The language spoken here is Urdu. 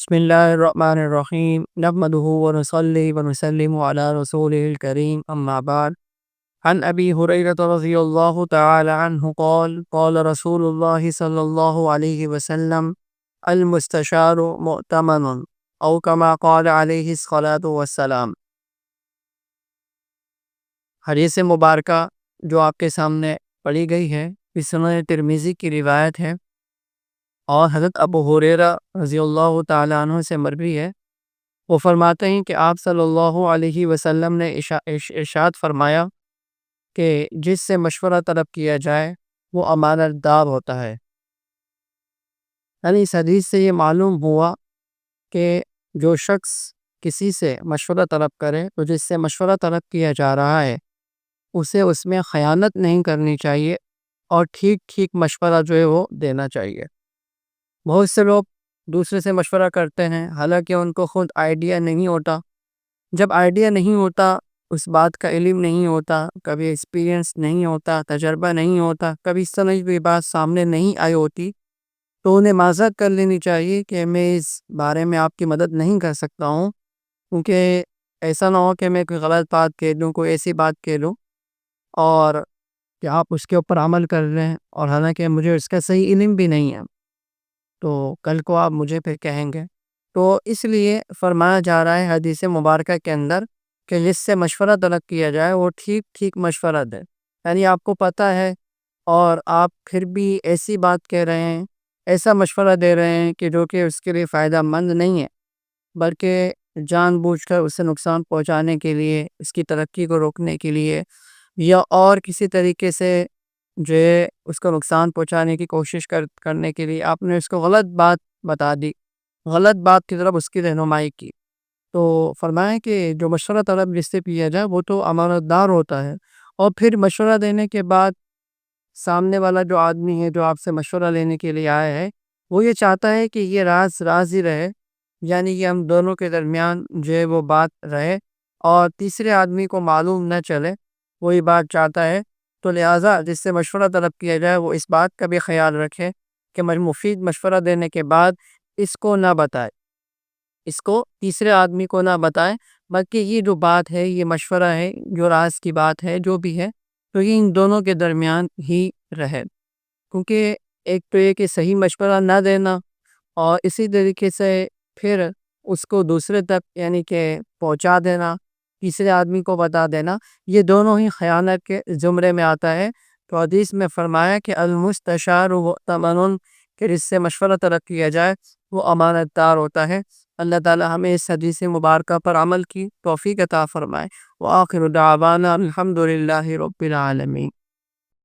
بسم الله الرحمن الرحيم نحمده ونصلي ونسلم على رسوله الكريم أما بعد عن أبي هريرة رضي الله تعالى عنه قال رسول الله صلى الله عليه وسلم المستشار مؤتمن أو كما قال عليه الصلاة والسلام۔ حدیث مبارکہ جو آپ کے سامنے پڑھی گئی ہے سنن ترمذی کی روایت ہے اور حضرت ابو ہریرہ رضی اللہ تعالیٰ عنہ سے مروی ہے۔ وہ فرماتے ہیں کہ آپ صلی اللہ علیہ وسلم نے ارشاد فرمایا کہ جس سے مشورہ طلب کیا جائے وہ امانت دار ہوتا ہے۔ یعنی اس حدیث سے یہ معلوم ہوا کہ جو شخص کسی سے مشورہ طلب کرے تو جس سے مشورہ طلب کیا جا رہا ہے اسے اس میں خیانت نہیں کرنی چاہیے اور ٹھیک مشورہ جو ہے وہ دینا چاہیے۔ بہت سے لوگ دوسرے سے مشورہ کرتے ہیں حالانکہ ان کو خود آئیڈیا نہیں ہوتا۔ جب آئیڈیا نہیں ہوتا، اس بات کا علم نہیں ہوتا، کبھی ایکسپیرینس نہیں ہوتا، تجربہ نہیں ہوتا، کبھی اس طرح کی بات سامنے نہیں آئی ہوتی، تو انہیں معذرت کر لینی چاہیے کہ میں اس بارے میں آپ کی مدد نہیں کر سکتا ہوں، کیونکہ ایسا نہ ہو کہ میں کوئی غلط بات کہہ دوں، کوئی ایسی بات کہہ دوں اور کہ آپ اس کے اوپر عمل کر رہے ہیں اور حالانکہ مجھے اس کا صحیح علم بھی نہیں ہے، تو کل کو آپ مجھے پھر کہیں گے۔ تو اس لیے فرمایا جا رہا ہے حدیث مبارکہ کے اندر کہ جس سے مشورہ طلب کیا جائے وہ ٹھیک مشورہ دے۔ یعنی آپ کو پتہ ہے اور آپ پھر بھی ایسی بات کہہ رہے ہیں، ایسا مشورہ دے رہے ہیں کہ جو کہ اس کے لیے فائدہ مند نہیں ہے، بلکہ جان بوجھ کر اسے نقصان پہنچانے کے لیے، اس کی ترقی کو روکنے کے لیے یا اور کسی طریقے سے جو ہے اس کو نقصان پہنچانے کی کوشش کرنے کے لیے آپ نے اس کو غلط بات بتا دی، غلط بات کی طرف اس کی رہنمائی کی، تو فرمائیں کہ جو مشورہ طلب جس سے کیا جائے وہ تو امانت دار ہوتا ہے۔ اور پھر مشورہ دینے کے بعد سامنے والا جو آدمی ہے جو آپ سے مشورہ لینے کے لیے آیا ہے وہ یہ چاہتا ہے کہ یہ راز ہی رہے، یعنی کہ ہم دونوں کے درمیان جو ہے وہ بات رہے اور تیسرے آدمی کو معلوم نہ چلے، وہی بات چاہتا ہے۔ تو لہٰذا جس سے مشورہ طلب کیا جائے وہ اس بات کا بھی خیال رکھے کہ مفید مشورہ دینے کے بعد اس کو نہ بتائے، اس کو تیسرے آدمی کو نہ بتائے، بلکہ یہ جو بات ہے، یہ مشورہ ہے، جو راز کی بات ہے، جو بھی ہے، تو یہ ان دونوں کے درمیان ہی رہے۔ کیونکہ ایک تو یہ کہ صحیح مشورہ نہ دینا اور اسی طریقے سے پھر اس کو دوسرے تک یعنی کہ پہنچا دینا، تیسرے آدمی کو بتا دینا، یہ دونوں ہی خیانت کے زمرے میں آتا ہے۔ تو حدیث میں فرمایا کہ المستشار مؤتمن، کہ جس سے مشورہ طلب کیا جائے وہ امانت دار ہوتا ہے۔ اللہ تعالی ہمیں اس حدیث مبارکہ پر عمل کی توفیق عطا فرمائے۔ وآخر دعوانا الحمد للہ رب العالمین۔